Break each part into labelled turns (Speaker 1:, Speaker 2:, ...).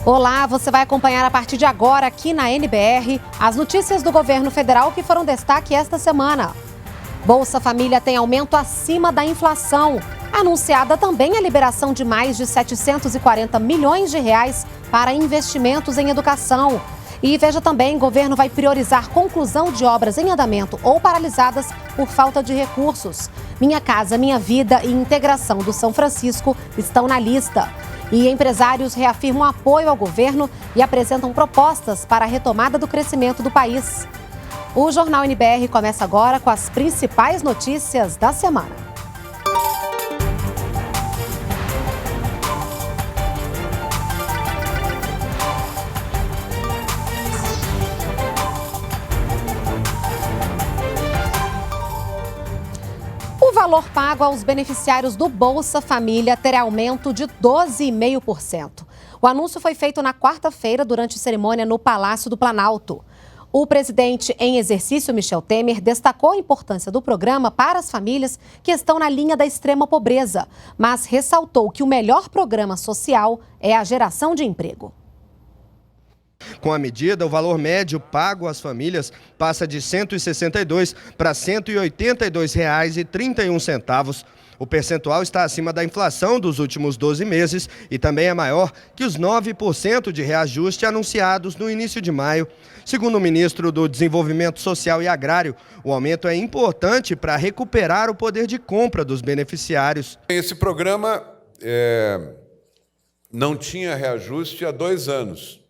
Speaker 1: Olá, você vai acompanhar a partir de agora aqui na NBR as notícias do governo federal que foram destaque esta semana. Bolsa Família tem aumento acima da inflação. Anunciada também a liberação de mais de 740 milhões de reais para investimentos em educação. E veja também, o governo vai priorizar conclusão de obras em andamento ou paralisadas por falta de recursos. Minha Casa, Minha Vida e Integração do São Francisco estão na lista. E empresários reafirmam apoio ao governo e apresentam propostas para a retomada do crescimento do país. O Jornal NBR começa agora com as principais notícias da semana. O valor pago aos beneficiários do Bolsa Família terá aumento de 12,5%. O anúncio foi feito na quarta-feira durante cerimônia no Palácio do Planalto. O presidente em exercício, Michel Temer, destacou a importância do programa para as famílias que estão na linha da extrema pobreza, mas ressaltou que o melhor programa social é a geração de emprego.
Speaker 2: Com a medida, o valor médio pago às famílias passa de R$ 162 para R$ 182,31. O percentual está acima da inflação dos últimos 12 meses e também é maior que os 9% de reajuste anunciados no início de maio. Segundo o ministro do Desenvolvimento Social e Agrário, o aumento é importante para recuperar o poder de compra dos beneficiários.
Speaker 3: Esse programa não tinha reajuste há 2 anos.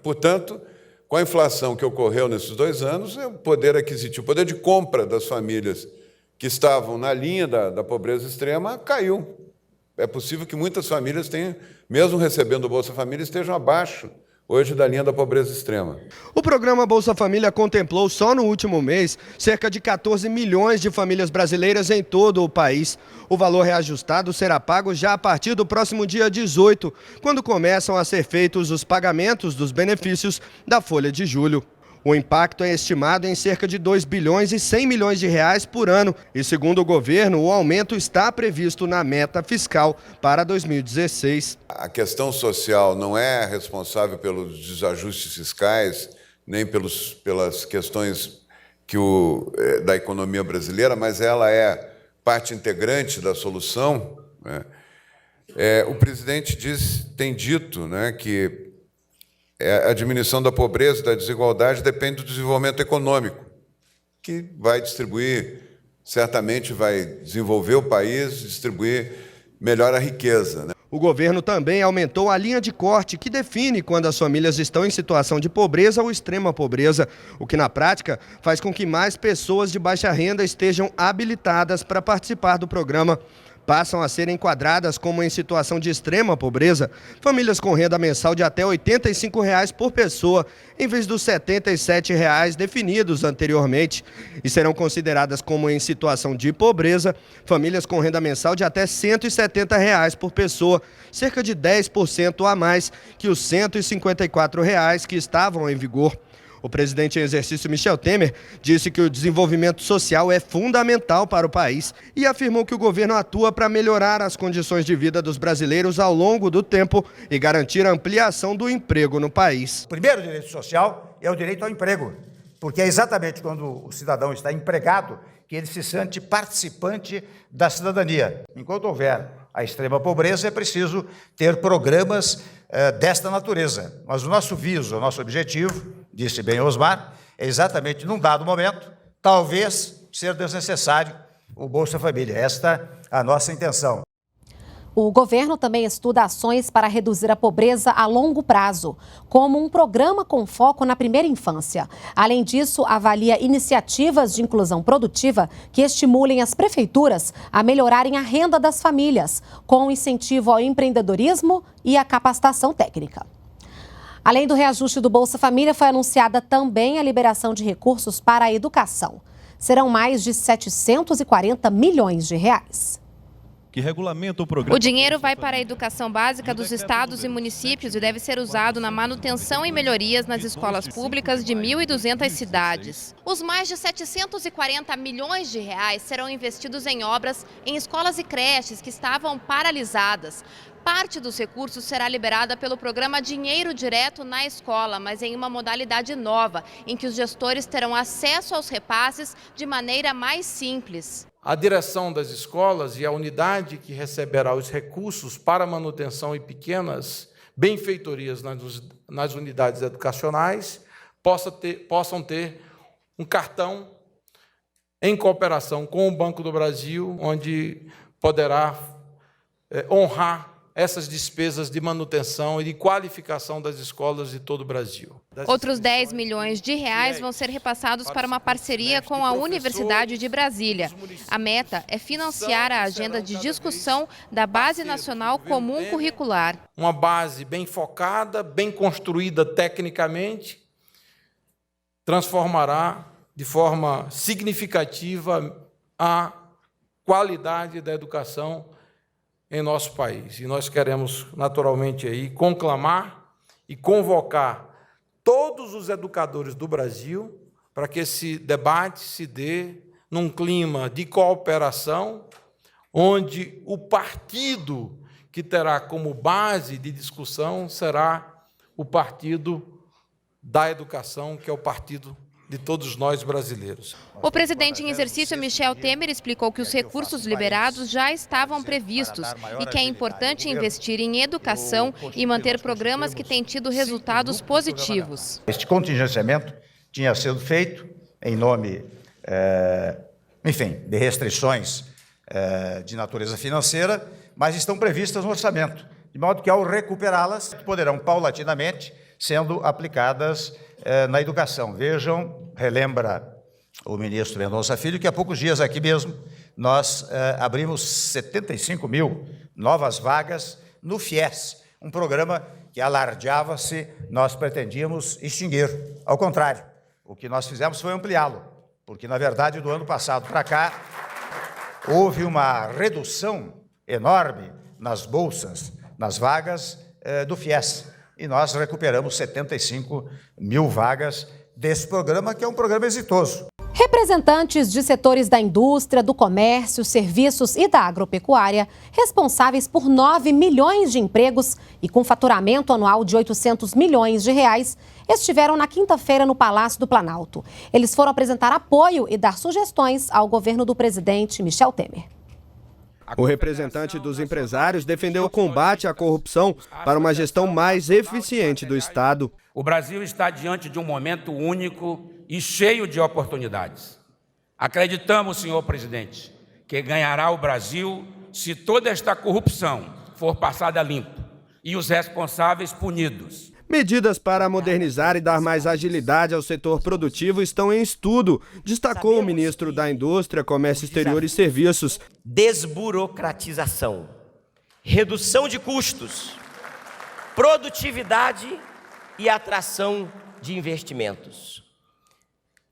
Speaker 3: Portanto, com a inflação que ocorreu nesses 2 anos, o poder aquisitivo, o poder de compra das famílias que estavam na linha da pobreza extrema caiu. É possível que muitas famílias tenham, mesmo recebendo o Bolsa Família, estejam abaixo hoje da linha da pobreza extrema.
Speaker 2: O programa Bolsa Família contemplou só no último mês cerca de 14 milhões de famílias brasileiras em todo o país. O valor reajustado será pago já a partir do próximo dia 18, quando começam a ser feitos os pagamentos dos benefícios da folha de julho. O impacto é estimado em cerca de 2 bilhões e 100 milhões de reais por ano e, segundo o governo, o aumento está previsto na meta fiscal para 2016.
Speaker 3: A questão social não é responsável pelos desajustes fiscais, nem pelas questões da economia brasileira, mas ela é parte integrante da solução, né? O presidente tem dito, né, que a diminuição da pobreza e da desigualdade depende do desenvolvimento econômico, que vai distribuir, certamente vai desenvolver o país, distribuir melhor a riqueza, né?
Speaker 2: O governo também aumentou a linha de corte que define quando as famílias estão em situação de pobreza ou extrema pobreza, o que na prática faz com que mais pessoas de baixa renda estejam habilitadas para participar do programa. Passam a ser enquadradas como em situação de extrema pobreza famílias com renda mensal de até R$ 85 por pessoa, em vez dos R$ 77 definidos anteriormente. E serão consideradas como em situação de pobreza famílias com renda mensal de até R$ 170 por pessoa, cerca de 10% a mais que os R$ 154 que estavam em vigor. O presidente em exercício, Michel Temer, disse que o desenvolvimento social é fundamental para o país e afirmou que o governo atua para melhorar as condições de vida dos brasileiros ao longo do tempo e garantir a ampliação do emprego no país.
Speaker 4: O primeiro direito social é o direito ao emprego, porque é exatamente quando o cidadão está empregado que ele se sente participante da cidadania. Enquanto houver a extrema pobreza, é preciso ter programas desta natureza. Mas o nosso viso, o nosso objetivo, disse bem Osmar, é exatamente num dado momento, talvez ser desnecessário o Bolsa Família. Esta é a nossa intenção.
Speaker 1: O governo também estuda ações para reduzir a pobreza a longo prazo, como um programa com foco na primeira infância. Além disso, avalia iniciativas de inclusão produtiva que estimulem as prefeituras a melhorarem a renda das famílias, com incentivo ao empreendedorismo e à capacitação técnica. Além do reajuste do Bolsa Família, foi anunciada também a liberação de recursos para a educação. Serão mais de 740 milhões de reais.
Speaker 5: Que regulamenta o programa.
Speaker 6: O dinheiro vai para a educação básica dos estados e municípios e deve ser usado na manutenção e melhorias nas escolas públicas de 1.200 cidades. Os mais de 740 milhões de reais serão investidos em obras em escolas e creches que estavam paralisadas. Parte dos recursos será liberada pelo programa Dinheiro Direto na Escola, mas em uma modalidade nova, em que os gestores terão acesso aos repasses de maneira mais simples.
Speaker 7: A direção das escolas e a unidade que receberá os recursos para manutenção e pequenas benfeitorias nas unidades educacionais possam ter um cartão em cooperação com o Banco do Brasil, onde poderá honrar essas despesas de manutenção e de qualificação das escolas de todo o Brasil.
Speaker 6: Outros 10 milhões de reais vão ser repassados para uma parceria com a Universidade de Brasília. A meta é financiar a agenda de discussão da Base Nacional Comum Curricular.
Speaker 7: Uma base bem focada, bem construída tecnicamente, transformará de forma significativa a qualidade da educação em nosso país. E nós queremos, naturalmente, aí, conclamar e convocar todos os educadores do Brasil para que esse debate se dê num clima de cooperação, onde o partido que terá como base de discussão será o Partido da Educação, que é o partido de todos nós brasileiros.
Speaker 6: O presidente em exercício, Michel Temer, explicou que os recursos liberados já estavam previstos e que é importante investir em educação e manter programas que têm tido resultados positivos.
Speaker 4: Este contingenciamento tinha sido feito em nome, de restrições de natureza financeira, mas estão previstas no orçamento, de modo que, ao recuperá-las, poderão paulatinamente sendo aplicadas na educação. Vejam, relembra o ministro Mendonça Filho, que há poucos dias aqui mesmo nós abrimos 75 mil novas vagas no FIES, um programa que alardeava-se, nós pretendíamos extinguir. Ao contrário, o que nós fizemos foi ampliá-lo, porque, na verdade, do ano passado para cá, houve uma redução enorme nas bolsas, nas vagas do FIES. E nós recuperamos 75 mil vagas desse programa, que é um programa exitoso.
Speaker 1: Representantes de setores da indústria, do comércio, serviços e da agropecuária, responsáveis por 9 milhões de empregos e com faturamento anual de 800 milhões de reais, estiveram na quinta-feira no Palácio do Planalto. Eles foram apresentar apoio e dar sugestões ao governo do presidente Michel Temer.
Speaker 2: O representante dos empresários defendeu o combate à corrupção para uma gestão mais eficiente do Estado.
Speaker 8: O Brasil está diante de um momento único e cheio de oportunidades. Acreditamos, senhor presidente, que ganhará o Brasil se toda esta corrupção for passada a limpo e os responsáveis punidos.
Speaker 2: Medidas para modernizar e dar mais agilidade ao setor produtivo estão em estudo, destacou o ministro da Indústria, Comércio Exterior e Serviços.
Speaker 9: Desburocratização, redução de custos, produtividade e atração de investimentos.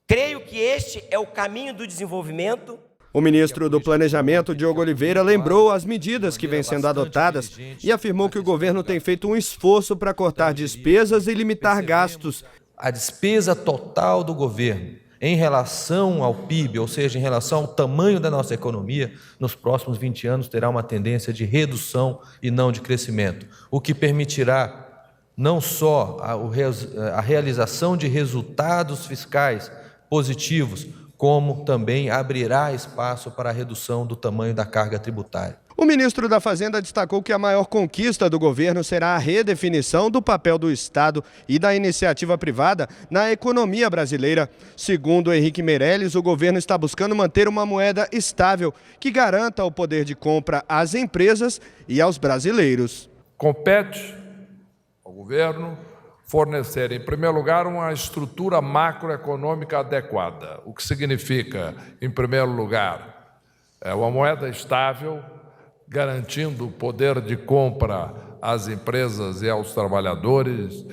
Speaker 9: Creio que este é o caminho do desenvolvimento.
Speaker 2: O ministro do Planejamento, Diogo Oliveira, lembrou as medidas que vêm sendo adotadas e afirmou que o governo tem feito um esforço para cortar despesas e limitar gastos.
Speaker 5: A despesa total do governo em relação ao PIB, ou seja, em relação ao tamanho da nossa economia, nos próximos 20 anos terá uma tendência de redução e não de crescimento, o que permitirá não só a realização de resultados fiscais positivos, como também abrirá espaço para a redução do tamanho da carga tributária.
Speaker 2: O ministro da Fazenda destacou que a maior conquista do governo será a redefinição do papel do Estado e da iniciativa privada na economia brasileira. Segundo Henrique Meirelles, o governo está buscando manter uma moeda estável que garanta o poder de compra às empresas e aos brasileiros.
Speaker 10: Compete ao governo fornecer, em primeiro lugar, uma estrutura macroeconômica adequada, o que significa, em primeiro lugar, uma moeda estável, garantindo o poder de compra às empresas e aos trabalhadores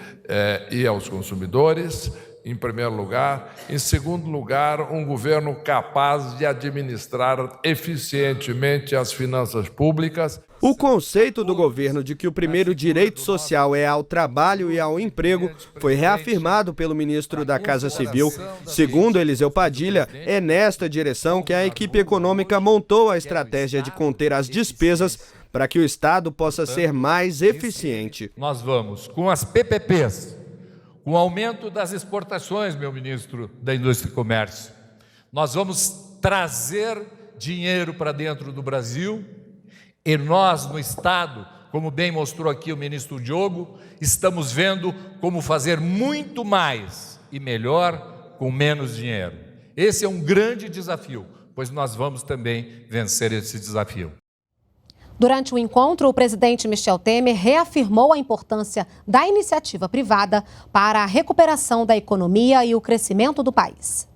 Speaker 10: e aos consumidores, em primeiro lugar. Em segundo lugar, um governo capaz de administrar eficientemente as finanças públicas.
Speaker 2: O conceito do governo de que o primeiro direito social é ao trabalho e ao emprego foi reafirmado pelo ministro da Casa Civil. Segundo Eliseu Padilha, é nesta direção que a equipe econômica montou a estratégia de conter as despesas para que o Estado possa ser mais eficiente.
Speaker 10: Nós vamos com as PPPs, com o aumento das exportações, meu ministro da Indústria e Comércio, nós vamos trazer dinheiro para dentro do Brasil e nós, no Estado, como bem mostrou aqui o ministro Diogo, estamos vendo como fazer muito mais e melhor com menos dinheiro. Esse é um grande desafio, pois nós vamos também vencer esse desafio.
Speaker 1: Durante o encontro, o presidente Michel Temer reafirmou a importância da iniciativa privada para a recuperação da economia e o crescimento do país.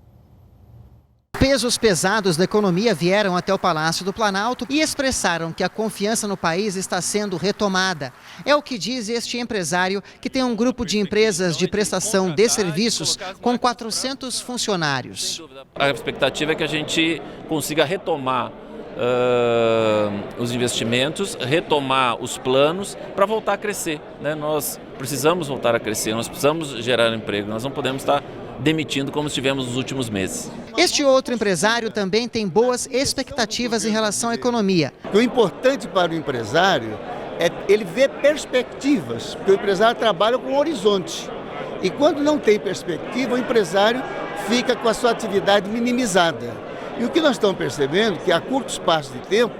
Speaker 11: Pesos pesados da economia vieram até o Palácio do Planalto e expressaram que a confiança no país está sendo retomada. É o que diz este empresário, que tem um grupo de empresas de prestação de serviços com 400 funcionários.
Speaker 12: A expectativa é que a gente consiga retomar os investimentos, retomar os planos para voltar a crescer, né? Nós precisamos voltar a crescer, nós precisamos gerar emprego, nós não podemos estar demitindo como estivemos nos últimos meses.
Speaker 11: Este outro empresário também tem boas expectativas em relação à economia.
Speaker 13: O importante para o empresário é ele ver perspectivas, porque o empresário trabalha com horizonte. E quando não tem perspectiva, o empresário fica com a sua atividade minimizada. E o que nós estamos percebendo é que a curto espaço de tempo,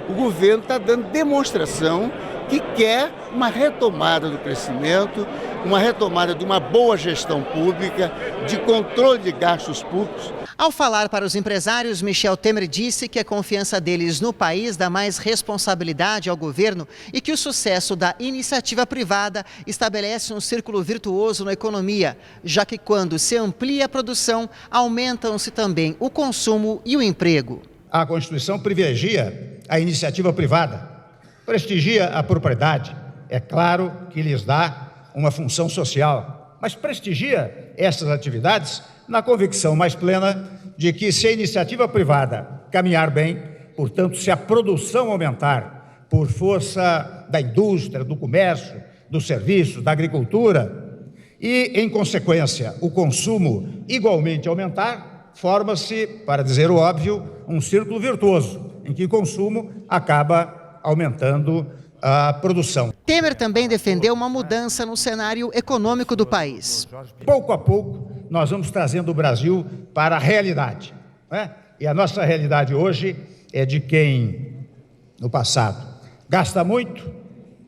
Speaker 13: o governo está dando demonstração que quer uma retomada do crescimento, uma retomada de uma boa gestão pública, de controle de gastos públicos.
Speaker 11: Ao falar para os empresários, Michel Temer disse que a confiança deles no país dá mais responsabilidade ao governo e que o sucesso da iniciativa privada estabelece um círculo virtuoso na economia, já que quando se amplia a produção, aumentam-se também o consumo e o emprego.
Speaker 4: A Constituição privilegia a iniciativa privada, prestigia a propriedade. É claro que lhes dá uma função social, mas prestigia essas atividades na convicção mais plena de que, se a iniciativa privada caminhar bem, portanto, se a produção aumentar por força da indústria, do comércio, dos serviços, da agricultura e, em consequência, o consumo igualmente aumentar, forma-se, para dizer o óbvio, um círculo virtuoso, em que o consumo acaba aumentando a produção.
Speaker 11: Temer também defendeu uma mudança no cenário econômico do país.
Speaker 4: Pouco a pouco, nós vamos trazendo o Brasil para a realidade, né? E a nossa realidade hoje é de quem, no passado, gasta muito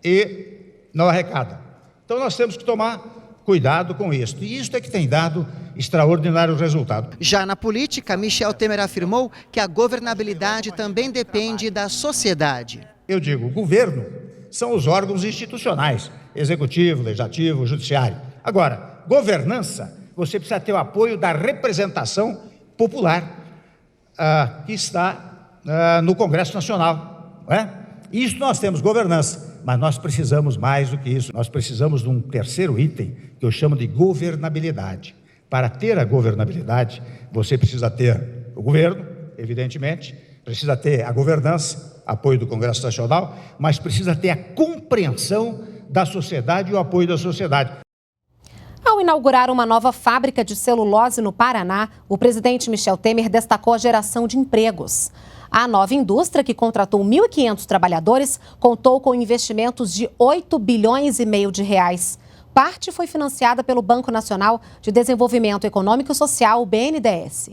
Speaker 4: e não arrecada. Então nós temos que tomar cuidado com isso. E isso é que tem dado extraordinário resultado.
Speaker 11: Já na política, Michel Temer afirmou que a governabilidade também depende da sociedade.
Speaker 4: Eu digo, o governo são os órgãos institucionais, executivo, legislativo, judiciário. Agora, governança, você precisa ter o apoio da representação popular que está no Congresso Nacional, não é? Isso nós temos governança, mas nós precisamos mais do que isso. Nós precisamos de um terceiro item que eu chamo de governabilidade. Para ter a governabilidade, você precisa ter o governo, evidentemente, precisa ter a governança, apoio do Congresso Nacional, mas precisa ter a compreensão da sociedade e o apoio da sociedade.
Speaker 1: Ao inaugurar uma nova fábrica de celulose no Paraná, o presidente Michel Temer destacou a geração de empregos. A nova indústria, que contratou 1.500 trabalhadores, contou com investimentos de 8 bilhões e meio de reais. Parte foi financiada pelo Banco Nacional de Desenvolvimento Econômico e Social, o BNDES.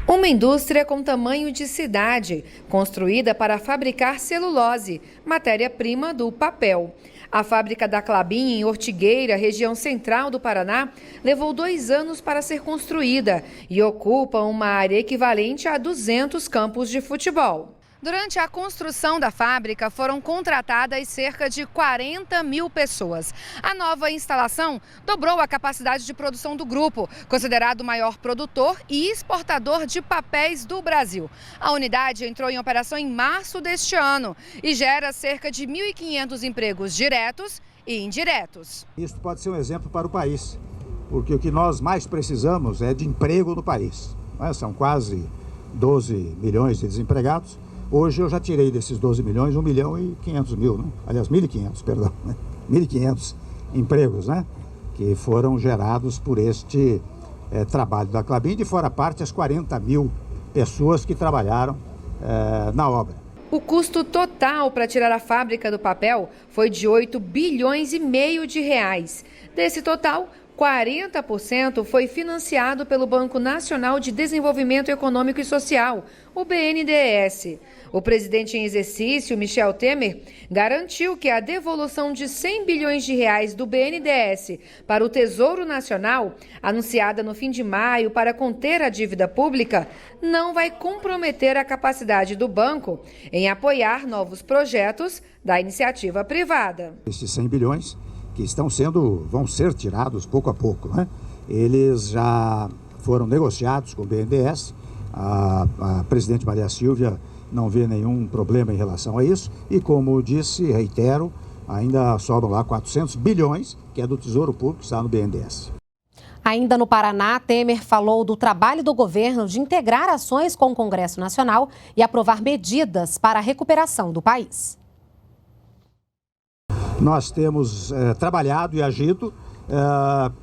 Speaker 14: Uma indústria com tamanho de cidade, construída para fabricar celulose, matéria-prima do papel. A fábrica da Klabin, em Ortigueira, região central do Paraná, levou 2 anos para ser construída e ocupa uma área equivalente a 200 campos de futebol. Durante a construção da fábrica, foram contratadas cerca de 40 mil pessoas. A nova instalação dobrou a capacidade de produção do grupo, considerado o maior produtor e exportador de papéis do Brasil. A unidade entrou em operação em março deste ano e gera cerca de 1.500 empregos diretos e indiretos.
Speaker 4: Isso pode ser um exemplo para o país, porque o que nós mais precisamos é de emprego no país. São quase 12 milhões de desempregados. Hoje eu já tirei desses 12 milhões 1.500.000, né? Aliás, 1.500, perdão, né? 1.500 empregos, né? Que foram gerados por este trabalho da Klabin, de fora parte as 40 mil pessoas que trabalharam na obra.
Speaker 14: O custo total para tirar a fábrica do papel foi de 8,5 bilhões de reais. Desse total, 40% foi financiado pelo Banco Nacional de Desenvolvimento Econômico e Social, o BNDES. O presidente em exercício, Michel Temer, garantiu que a devolução de 100 bilhões de reais do BNDES para o Tesouro Nacional, anunciada no fim de maio para conter a dívida pública, não vai comprometer a capacidade do banco em apoiar novos projetos da iniciativa privada.
Speaker 15: Esses 100 bilhões que vão ser tirados pouco a pouco, né? Eles já foram negociados com o BNDES, a presidente Maria Silvia não vê nenhum problema em relação a isso e, como disse, reitero, ainda sobram lá 400 bilhões, que é do Tesouro Público, que está no BNDES.
Speaker 1: Ainda no Paraná, Temer falou do trabalho do governo de integrar ações com o Congresso Nacional e aprovar medidas para a recuperação do país.
Speaker 15: Nós temos trabalhado e agido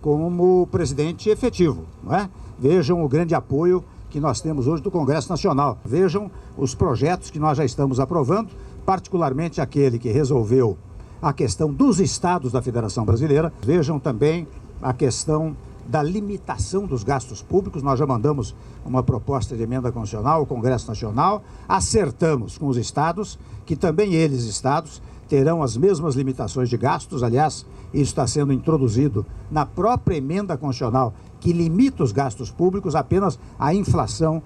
Speaker 15: como presidente efetivo, não é? Vejam o grande apoio que nós temos hoje do Congresso Nacional. Vejam os projetos que nós já estamos aprovando, particularmente aquele que resolveu a questão dos estados da Federação Brasileira. Vejam também a questão da limitação dos gastos públicos. Nós já mandamos uma proposta de emenda constitucional ao Congresso Nacional, acertamos com os estados, que também eles, estados, terão as mesmas limitações de gastos. Aliás, isso está sendo introduzido na própria emenda constitucional, que limita os gastos públicos apenas à inflação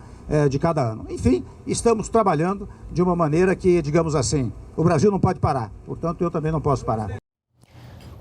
Speaker 15: de cada ano. Enfim, estamos trabalhando de uma maneira que, digamos assim, o Brasil não pode parar, portanto, eu também não posso parar.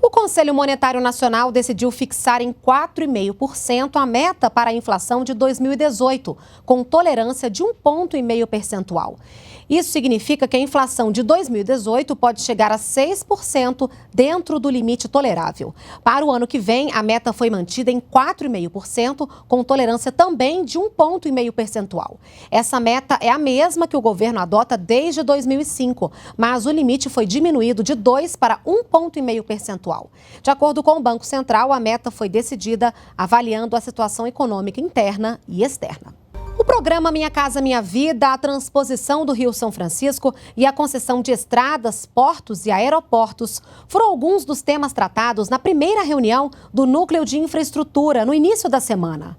Speaker 1: O Conselho Monetário Nacional decidiu fixar em 4,5% a meta para a inflação de 2018, com tolerância de 1,5 ponto percentual. Isso significa que a inflação de 2018 pode chegar a 6% dentro do limite tolerável. Para o ano que vem, a meta foi mantida em 4,5%, com tolerância também de 1,5 ponto percentual. Essa meta é a mesma que o governo adota desde 2005, mas o limite foi diminuído de 2 para 1,5 ponto percentual. De acordo com o Banco Central, a meta foi decidida avaliando a situação econômica interna e externa. O programa Minha Casa Minha Vida, a transposição do Rio São Francisco e a concessão de estradas, portos e aeroportos foram alguns dos temas tratados na primeira reunião do Núcleo de Infraestrutura no início da semana.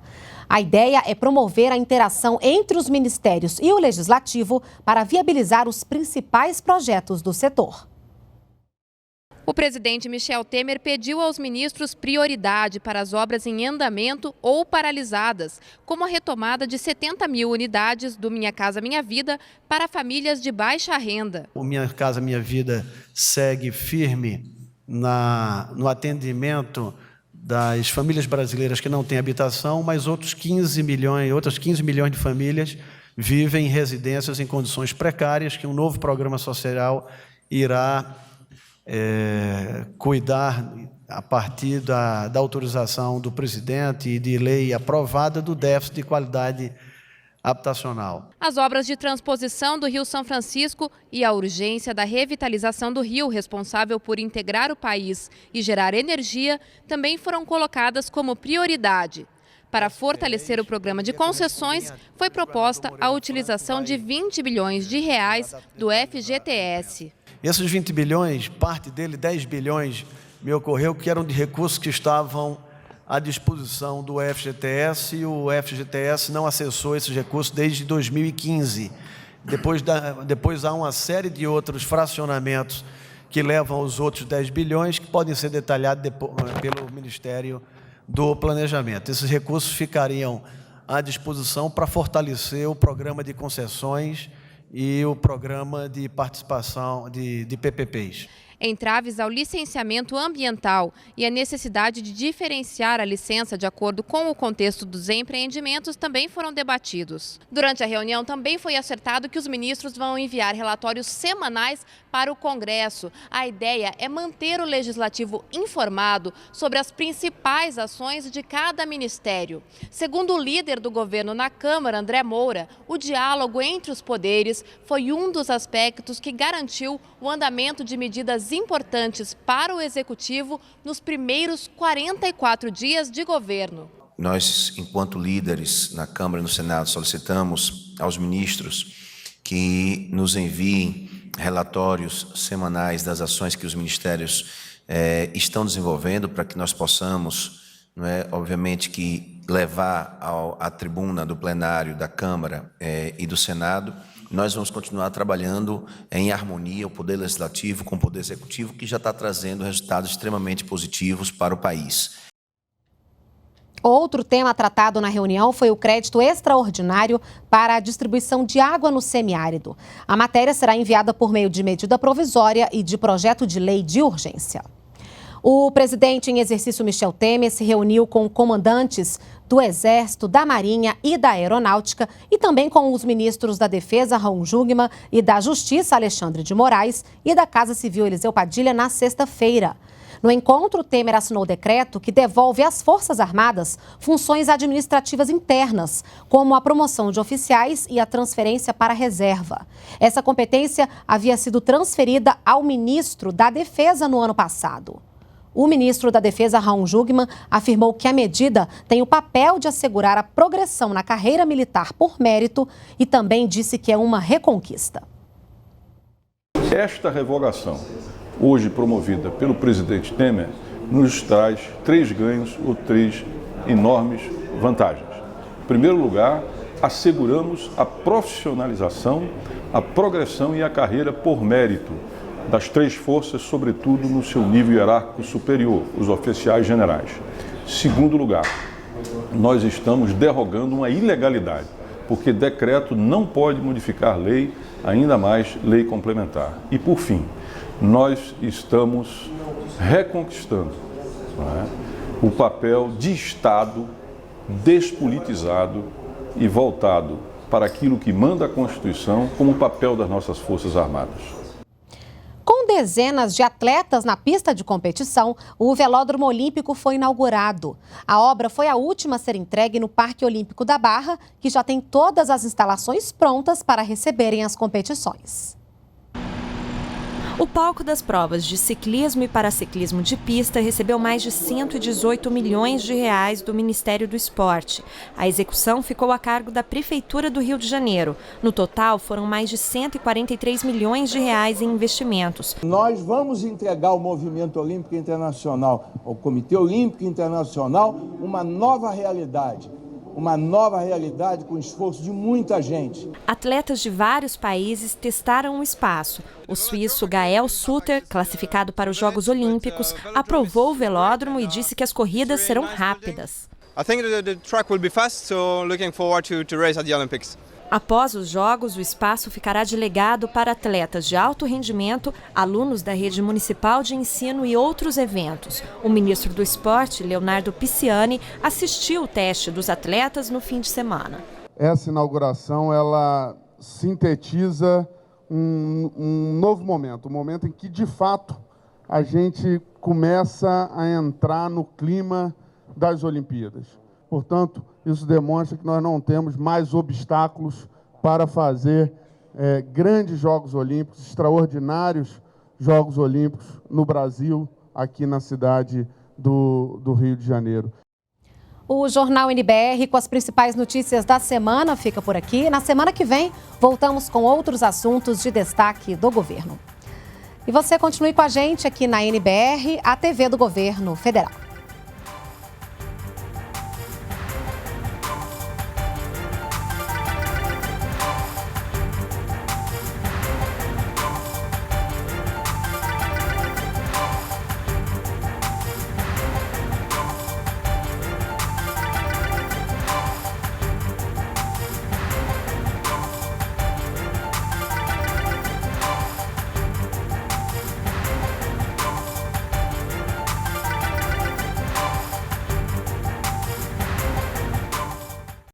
Speaker 1: A ideia é promover a interação entre os ministérios e o Legislativo para viabilizar os principais projetos do setor.
Speaker 6: O presidente Michel Temer pediu aos ministros prioridade para as obras em andamento ou paralisadas, como a retomada de 70 mil unidades do Minha Casa Minha Vida para famílias de baixa renda.
Speaker 16: O Minha Casa Minha Vida segue firme no atendimento das famílias brasileiras que não têm habitação, mas outras 15 milhões de famílias vivem em residências em condições precárias, que um novo programa social irá cuidar, a partir da autorização do presidente e de lei aprovada, do déficit de qualidade habitacional.
Speaker 6: As obras de transposição do Rio São Francisco e a urgência da revitalização do rio, responsável por integrar o país e gerar energia, também foram colocadas como prioridade. Para fortalecer o programa de concessões, foi proposta a utilização de 20 bilhões de reais do FGTS.
Speaker 16: Esses 20 bilhões, parte dele, 10 bilhões, me ocorreu que eram de recursos que estavam à disposição do FGTS, e o FGTS não acessou esses recursos desde 2015. Depois há uma série de outros fracionamentos que levam aos outros 10 bilhões, que podem ser detalhados pelo Ministério do Planejamento. Esses recursos ficariam à disposição para fortalecer o programa de concessões e o programa de participação de PPPs.
Speaker 6: Entraves ao licenciamento ambiental e a necessidade de diferenciar a licença de acordo com o contexto dos empreendimentos também foram debatidos. Durante a reunião também foi acertado que os ministros vão enviar relatórios semanais para o Congresso. A ideia é manter o Legislativo informado sobre as principais ações de cada ministério. Segundo o líder do governo na Câmara, André Moura, o diálogo entre os poderes foi um dos aspectos que garantiu o andamento de medidas importantes para o Executivo nos primeiros 44 dias de governo.
Speaker 17: Nós, enquanto líderes na Câmara e no Senado, solicitamos aos ministros que nos enviem relatórios semanais das ações que os ministérios estão desenvolvendo para que nós possamos, obviamente, que levar à tribuna do plenário da Câmara e do Senado. Nós vamos continuar trabalhando em harmonia, o Poder Legislativo com o Poder Executivo, que já está trazendo resultados extremamente positivos para o país.
Speaker 1: Outro tema tratado na reunião foi o crédito extraordinário para a distribuição de água no semiárido. A matéria será enviada por meio de medida provisória e de projeto de lei de urgência. O presidente em exercício Michel Temer se reuniu com comandantes do Exército, da Marinha e da Aeronáutica e também com os ministros da Defesa, Raul Jungmann, e da Justiça, Alexandre de Moraes, e da Casa Civil, Eliseu Padilha, na sexta-feira. No encontro, Temer assinou o decreto que devolve às Forças Armadas funções administrativas internas, como a promoção de oficiais e a transferência para a reserva. Essa competência havia sido transferida ao ministro da Defesa no ano passado. O ministro da Defesa, Raul Jungmann, afirmou que a medida tem o papel de assegurar a progressão na carreira militar por mérito e também disse que é uma reconquista.
Speaker 18: Esta revogação, hoje promovida pelo presidente Temer, nos traz 3 ganhos ou 3 enormes vantagens. Em primeiro lugar, asseguramos a profissionalização, a progressão e a carreira por mérito das 3 forças, sobretudo no seu nível hierárquico superior, os oficiais generais. Segundo lugar, nós estamos derrogando uma ilegalidade, porque decreto não pode modificar lei, ainda mais lei complementar. E por fim, nós estamos reconquistando o papel de Estado despolitizado e voltado para aquilo que manda a Constituição como o papel das nossas Forças Armadas.
Speaker 1: Com dezenas de atletas na pista de competição, o Velódromo Olímpico foi inaugurado. A obra foi a última a ser entregue no Parque Olímpico da Barra, que já tem todas as instalações prontas para receberem as competições.
Speaker 19: O palco das provas de ciclismo e paraciclismo de pista recebeu mais de 118 milhões de reais do Ministério do Esporte. A execução ficou a cargo da Prefeitura do Rio de Janeiro. No total, foram mais de 143 milhões de reais em investimentos.
Speaker 20: Nós vamos entregar ao Movimento Olímpico Internacional, ao Comitê Olímpico Internacional, uma nova realidade com o esforço de muita gente.
Speaker 19: Atletas de vários países testaram o espaço. O suíço Gael Sutter, classificado para os Jogos Olímpicos, aprovou o velódromo e disse que as corridas serão rápidas.
Speaker 21: I think the track will be fast, so looking forward to race at the Olympics.
Speaker 19: Após os Jogos, o espaço ficará de legado para atletas de alto rendimento, alunos da rede municipal de ensino e outros eventos. O ministro do Esporte, Leonardo Pisciani, assistiu o teste dos atletas no fim de semana.
Speaker 22: Essa inauguração, ela sintetiza um novo momento, um momento em que, de fato, a gente começa a entrar no clima das Olimpíadas. Portanto, isso demonstra que nós não temos mais obstáculos para fazer grandes Jogos Olímpicos, extraordinários Jogos Olímpicos no Brasil, aqui na cidade do Rio de Janeiro.
Speaker 1: O Jornal NBR com as principais notícias da semana fica por aqui. Na semana que vem, voltamos com outros assuntos de destaque do governo. E você continue com a gente aqui na NBR, a TV do Governo Federal.